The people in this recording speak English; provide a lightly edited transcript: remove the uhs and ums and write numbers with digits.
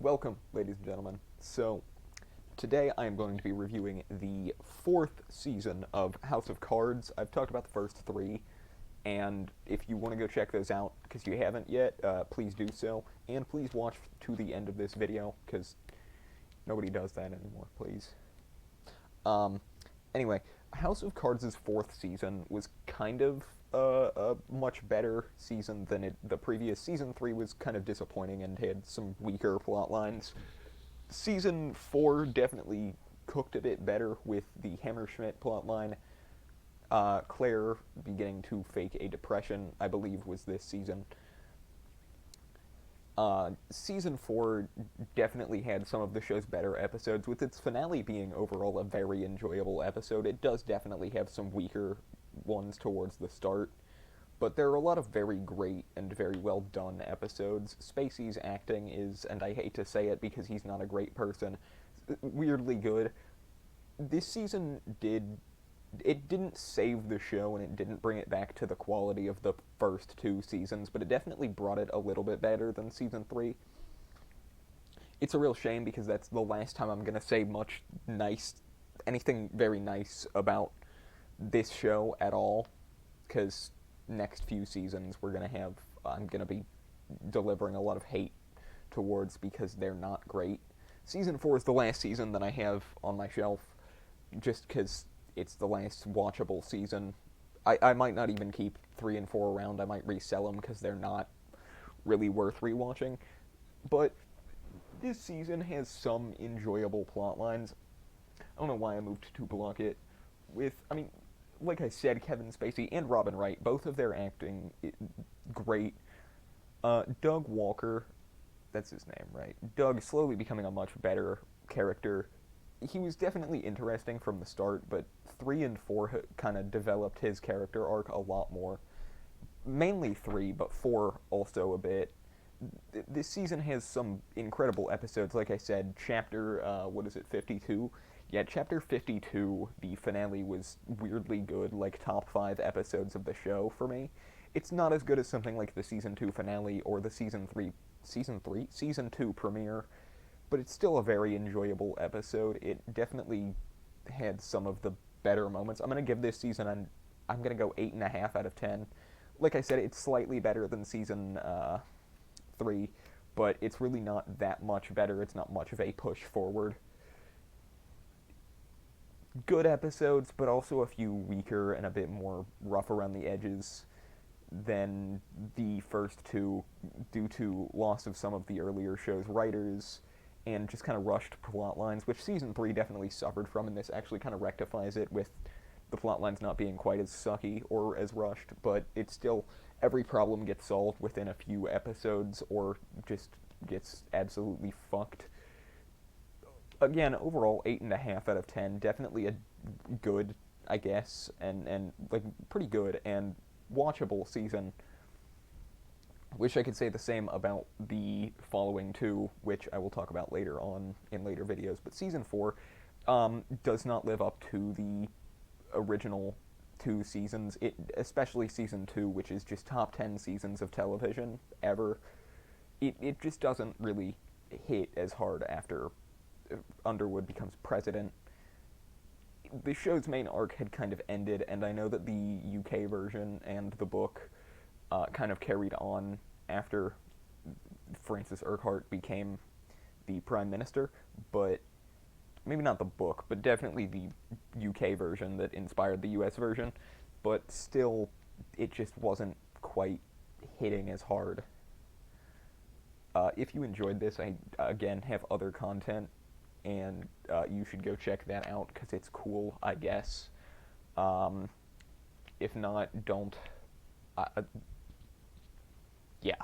Welcome, ladies and gentlemen. So, today I am going to be reviewing the fourth season of House of Cards. I've talked about the first three, and if you want to go check those out, because you haven't yet, please do so. And please watch to the end of this video, because nobody does that anymore, please. Um, anyway, House of Cards' fourth season was kind of a much better season than the previous. Season 3 was kind of disappointing and had some weaker plot lines. Season 4 definitely cooked a bit better with the Hammerschmidt plotline. Claire beginning to fake a depression, I believe, was this season. Season 4 definitely had some of the show's better episodes, with its finale being overall a very enjoyable episode. It does definitely have some weaker ones towards the start, but there are a lot of very great and very well done episodes. Spacey's acting is, and I hate to say it because he's not a great person, weirdly good. This season didn't save the show and it didn't bring it back to the quality of the first two seasons, but it definitely brought it a little bit better than season 3. It's a real shame because that's the last time I'm going to say anything very nice about this show at all, because next few seasons I'm going to be delivering a lot of hate towards because they're not great. Season 4 is the last season that I have on my shelf, just because it's the last watchable season. I might not even keep 3 and 4 around. I might resell them because they're not really worth rewatching. But this season has some enjoyable plot lines. I don't know why I moved to block it. Like I said, Kevin Spacey and Robin Wright, both of their acting great. Doug Walker, that's his name, right? Doug slowly becoming a much better character. He was definitely interesting from the start, but 3 and 4 kind of developed his character arc a lot more. Mainly 3, but 4 also a bit. This season has some incredible episodes. Like I said, chapter, 52? Yeah, chapter 52, the finale, was weirdly good, like top 5 episodes of the show for me. It's not as good as something like the season 2 finale or the season 2 premiere, but it's still a very enjoyable episode. It definitely had some of the better moments. I'm going to give this season, I'm going to go 8.5 out of 10. Like I said, it's slightly better than season 3, but it's really not that much better. It's not much of a push forward. Good episodes, but also a few weaker and a bit more rough around the edges than the first two, due to loss of some of the earlier show's writers and just kind of rushed plot lines, which season 3 definitely suffered from, and this actually kind of rectifies it with the plot lines not being quite as sucky or as rushed, but it's still, every problem gets solved within a few episodes or just gets absolutely fucked. Again, overall, 8.5 out of 10, definitely a good, I guess, and like pretty good and watchable season. Wish I could say the same about the following two, which I will talk about later on in later videos. But season 4 does not live up to the original 2 seasons, especially season 2, which is just top 10 seasons of television ever. It just doesn't really hit as hard after Underwood becomes president. The show's main arc had kind of ended, and I know that the UK version and the book kind of carried on after Francis Urquhart became the Prime Minister, but maybe not the book, but definitely the UK version that inspired the US version, but still, it just wasn't quite hitting as hard. If you enjoyed this, I, again, have other content, and you should go check that out, because it's cool, I guess. If not, don't. Yeah.